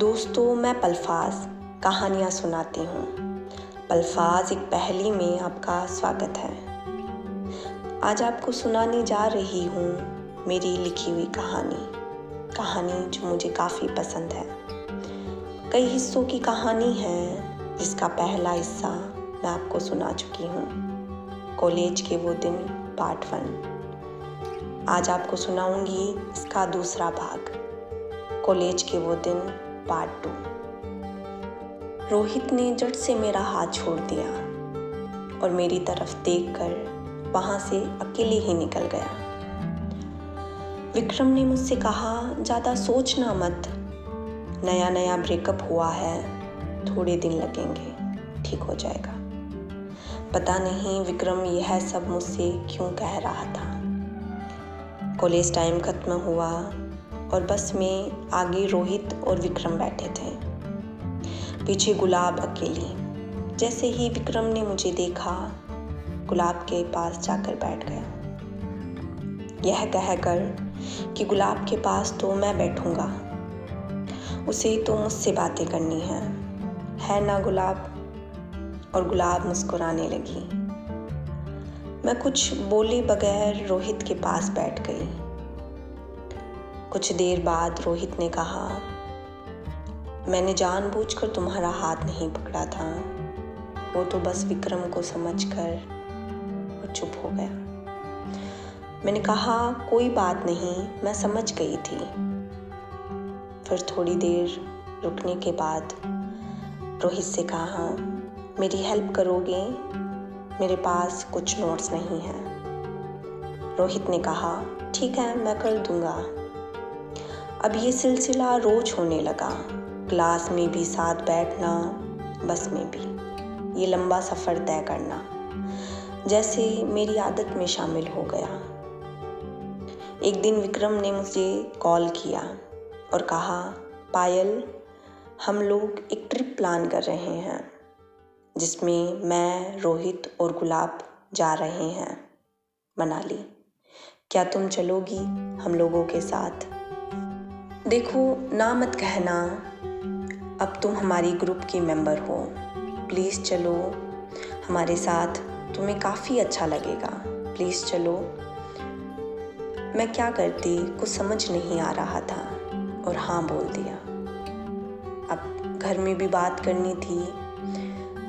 दोस्तों, मैं पलफाज कहानियाँ सुनाती हूँ। पलफाज एक पहेली में आपका स्वागत है। आज आपको सुनाने जा रही हूँ मेरी लिखी हुई कहानी जो मुझे काफ़ी पसंद है। कई हिस्सों की कहानी है जिसका पहला हिस्सा मैं आपको सुना चुकी हूँ, कॉलेज के वो दिन पार्ट 1। आज आपको सुनाऊंगी इसका दूसरा भाग, कॉलेज के वो दिन पार्ट 2। रोहित ने झट से मेरा हाथ छोड़ दिया और मेरी तरफ देखकर वहां से अकेले ही निकल गया। विक्रम ने मुझसे कहा, ज़्यादा सोचना मत, नया नया ब्रेकअप हुआ है, थोड़े दिन लगेंगे, ठीक हो जाएगा। पता नहीं विक्रम यह सब मुझसे क्यों कह रहा था। कॉलेज टाइम खत्म हुआ और बस में आगे रोहित और विक्रम बैठे थे, पीछे गुलाब अकेली। जैसे ही विक्रम ने मुझे देखा, गुलाब के पास जाकर बैठ गया, यह कहकर कि गुलाब के पास तो मैं बैठूंगा, उसे तो मुझसे बातें करनी है ना गुलाब। और गुलाब मुस्कुराने लगी। मैं कुछ बोले बगैर रोहित के पास बैठ गई। कुछ देर बाद रोहित ने कहा, मैंने जानबूझकर तुम्हारा हाथ नहीं पकड़ा था, वो तो बस विक्रम को समझकर वो चुप हो गया। मैंने कहा, कोई बात नहीं, मैं समझ गई थी। फिर थोड़ी देर रुकने के बाद रोहित से कहा, मेरी हेल्प करोगे? मेरे पास कुछ नोट्स नहीं हैं। रोहित ने कहा, ठीक है, मैं कर दूंगा। अब ये सिलसिला रोज होने लगा, क्लास में भी साथ बैठना, बस में भी ये लंबा सफ़र तय करना जैसे मेरी आदत में शामिल हो गया। एक दिन विक्रम ने मुझे कॉल किया और कहा, पायल, हम लोग एक ट्रिप प्लान कर रहे हैं जिसमें मैं, रोहित और गुलाब जा रहे हैं मनाली। क्या तुम चलोगी हम लोगों के साथ? देखो, ना मत कहना, अब तुम हमारी ग्रुप की मेंबर हो, प्लीज़ चलो हमारे साथ, तुम्हें काफ़ी अच्छा लगेगा, प्लीज़ चलो। मैं क्या करती, कुछ समझ नहीं आ रहा था और हाँ बोल दिया। अब घर में भी बात करनी थी,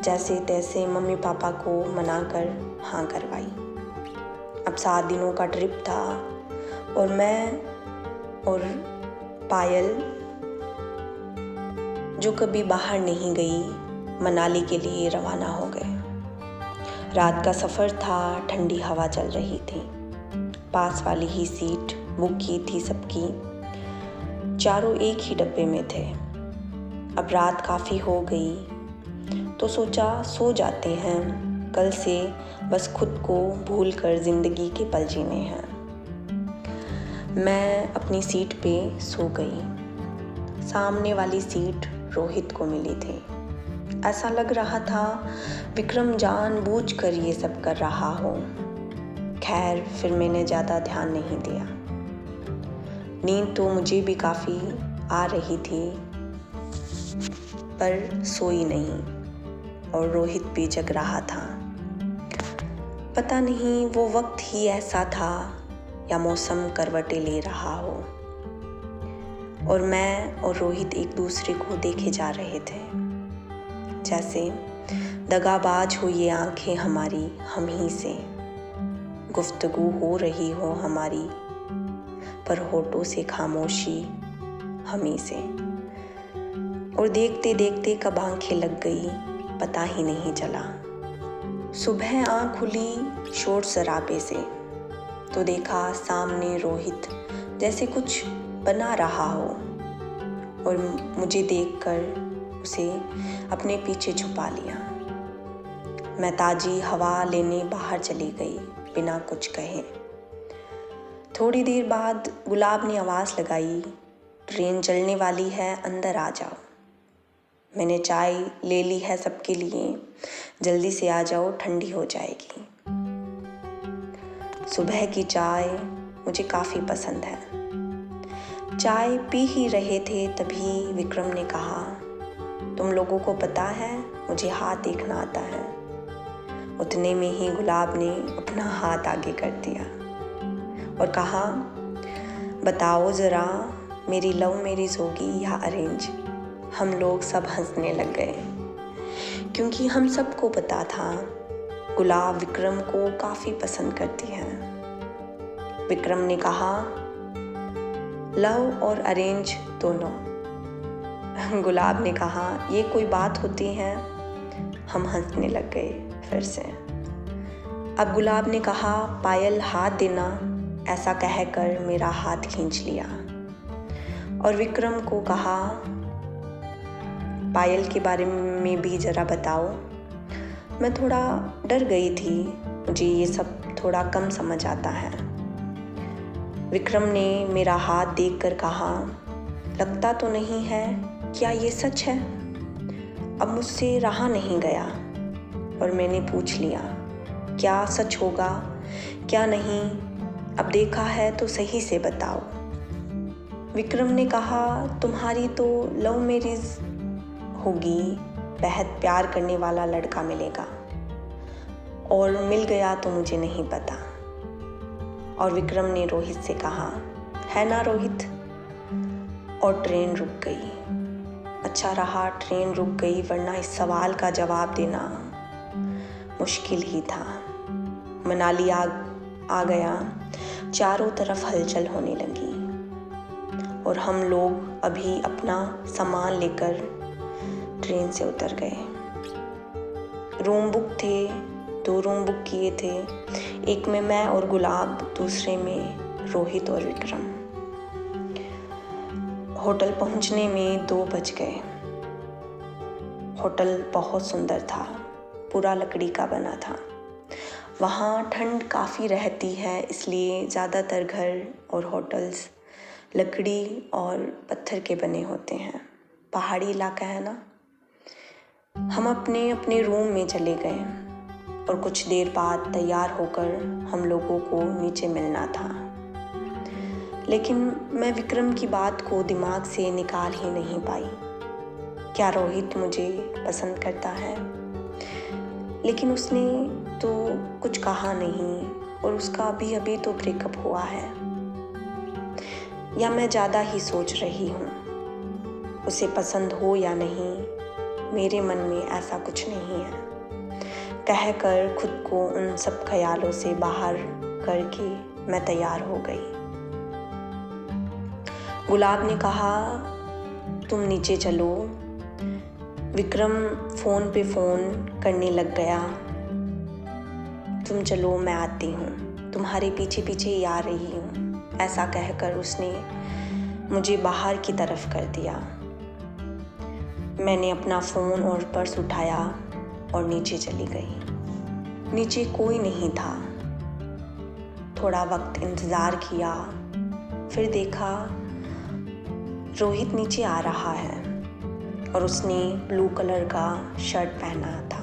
जैसे तैसे मम्मी पापा को मनाकर हाँ करवाई। अब 7 दिनों का ट्रिप था और मैं और पायल, जो कभी बाहर नहीं गई, मनाली के लिए रवाना हो गए। रात का सफ़र था, ठंडी हवा चल रही थी, पास वाली ही सीट बुक की थी सबकी, चारों एक ही डब्बे में थे। अब रात काफ़ी हो गई तो सोचा सो जाते हैं, कल से बस खुद को भूलकर ज़िंदगी के पल जीने हैं। मैं अपनी सीट पे सो गई। सामने वाली सीट रोहित को मिली थी। ऐसा लग रहा था विक्रम जानबूझकर ये सब कर रहा हो। खैर, फिर मैंने ज़्यादा ध्यान नहीं दिया। नींद तो मुझे भी काफ़ी आ रही थी, पर सोई नहीं और रोहित भी जग रहा था। पता नहीं वो वक्त ही ऐसा था या मौसम करवटें ले रहा हो, और मैं और रोहित एक दूसरे को देखे जा रहे थे, जैसे दगाबाज हो ये आंखें हमारी हम ही से, गुफ्तगू हो रही हो हमारी, पर होठों से खामोशी हम ही से। और देखते देखते कब आंखें लग गई पता ही नहीं चला। सुबह आँख खुली शोर शराबे से तो देखा सामने रोहित जैसे कुछ बना रहा हो, और मुझे देखकर उसे अपने पीछे छुपा लिया। मैं ताज़ी हवा लेने बाहर चली गई बिना कुछ कहे। थोड़ी देर बाद गुलाब ने आवाज़ लगाई, ट्रेन चलने वाली है, अंदर आ जाओ। मैंने चाय ले ली है सबके लिए, जल्दी से आ जाओ, ठंडी हो जाएगी। सुबह की चाय मुझे काफ़ी पसंद है। चाय पी ही रहे थे तभी विक्रम ने कहा, तुम लोगों को पता है मुझे हाथ देखना आता है। उतने में ही गुलाब ने अपना हाथ आगे कर दिया और कहा, बताओ ज़रा, मेरी लव मैरिज होगी या अरेंज। हम लोग सब हंसने लग गए क्योंकि हम सबको पता था गुलाब विक्रम को काफ़ी पसंद करती है। विक्रम ने कहा, लव और अरेंज दोनों। गुलाब ने कहा, ये कोई बात होती है। हम हंसने लग गए फिर से। अब गुलाब ने कहा, पायल हाथ देना। ऐसा कहकर मेरा हाथ खींच लिया और विक्रम को कहा, पायल के बारे में भी ज़रा बताओ। मैं थोड़ा डर गई थी, मुझे ये सब थोड़ा कम समझ आता है। विक्रम ने मेरा हाथ देखकर कहा, लगता तो नहीं है, क्या ये सच है? अब मुझसे रहा नहीं गया और मैंने पूछ लिया, क्या सच होगा क्या नहीं, अब देखा है तो सही से बताओ। विक्रम ने कहा, तुम्हारी तो लव मैरिज होगी, बेहद प्यार करने वाला लड़का मिलेगा और मिल गया तो मुझे नहीं पता। और विक्रम ने रोहित से कहा, है ना रोहित? और ट्रेन रुक गई। अच्छा रहा ट्रेन रुक गई, वरना इस सवाल का जवाब देना मुश्किल ही था। मनाली आ गया, चारों तरफ हलचल होने लगी और हम लोग अभी अपना सामान लेकर ट्रेन से उतर गए। रूम बुक थे, 2 रूम बुक किए थे, एक में मैं और गुलाब, दूसरे में रोहित और विक्रम। होटल पहुंचने में 2 बज गए। होटल बहुत सुंदर था, पूरा लकड़ी का बना था। वहाँ ठंड काफ़ी रहती है, इसलिए ज़्यादातर घर और होटल्स लकड़ी और पत्थर के बने होते हैं। पहाड़ी इलाका है ना। हम अपने अपने रूम में चले गए और कुछ देर बाद तैयार होकर हम लोगों को नीचे मिलना था। लेकिन मैं विक्रम की बात को दिमाग से निकाल ही नहीं पाई। क्या रोहित मुझे पसंद करता है? लेकिन उसने तो कुछ कहा नहीं और उसका अभी तो ब्रेकअप हुआ है। या मैं ज़्यादा ही सोच रही हूँ? उसे पसंद हो या नहीं, मेरे मन में ऐसा कुछ नहीं है। कहकर खुद को उन सब ख्यालों से बाहर करके मैं तैयार हो गई। गुलाब ने कहा, तुम नीचे चलो। विक्रम फ़ोन पे फ़ोन करने लग गया, तुम चलो मैं आती हूँ, तुम्हारे पीछे पीछे ही आ रही हूँ। ऐसा कहकर उसने मुझे बाहर की तरफ कर दिया। मैंने अपना फ़ोन और पर्स उठाया और नीचे चली गई। नीचे कोई नहीं था। थोड़ा वक्त इंतज़ार किया, फिर देखा रोहित नीचे आ रहा है और उसने ब्लू कलर का शर्ट पहना था।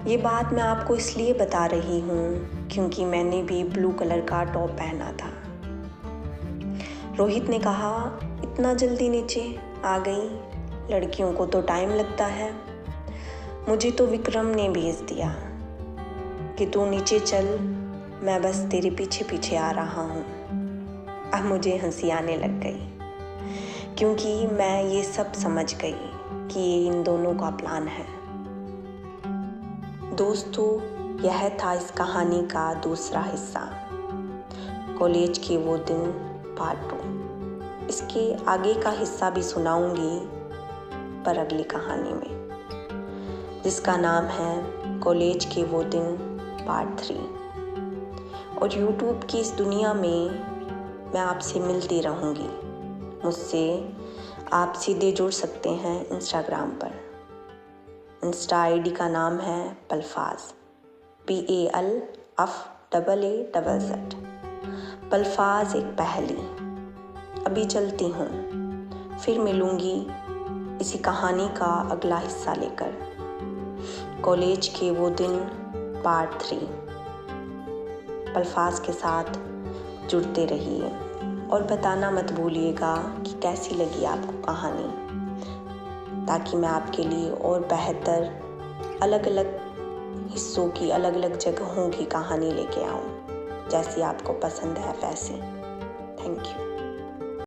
ये बात मैं आपको इसलिए बता रही हूँ क्योंकि मैंने भी ब्लू कलर का टॉप पहना था। रोहित ने कहा, इतना जल्दी नीचे आ गई, लड़कियों को तो टाइम लगता है। मुझे तो विक्रम ने भेज दिया कि तू नीचे चल, मैं बस तेरे पीछे पीछे आ रहा हूँ। अब मुझे हंसी आने लग गई क्योंकि मैं ये सब समझ गई कि ये इन दोनों का प्लान है। दोस्तों, यह था इस कहानी का दूसरा हिस्सा, कॉलेज के वो दिन पार्ट 2। इसके आगे का हिस्सा भी सुनाऊंगी पर अगली कहानी में, जिसका नाम है कॉलेज के वो दिन पार्ट 3। और यूट्यूब की इस दुनिया में मैं आपसे मिलती रहूँगी। मुझसे आप सीधे जुड़ सकते हैं इंस्टाग्राम पर। इंस्टा आईडी का नाम है पलफाज, PALFAAZZ। पलफाज एक पहेली। अभी चलती हूँ, फिर मिलूँगी इसी कहानी का अगला हिस्सा लेकर। कॉलेज के वो दिन पार्ट 3। पलफाज के साथ जुड़ते रहिए। और बताना मत भूलिएगा कि कैसी लगी आपको कहानी, ताकि मैं आपके लिए और बेहतर अलग अलग हिस्सों की, अलग अलग जगहों की कहानी लेके आऊँ, जैसी आपको पसंद है वैसी। Thank you.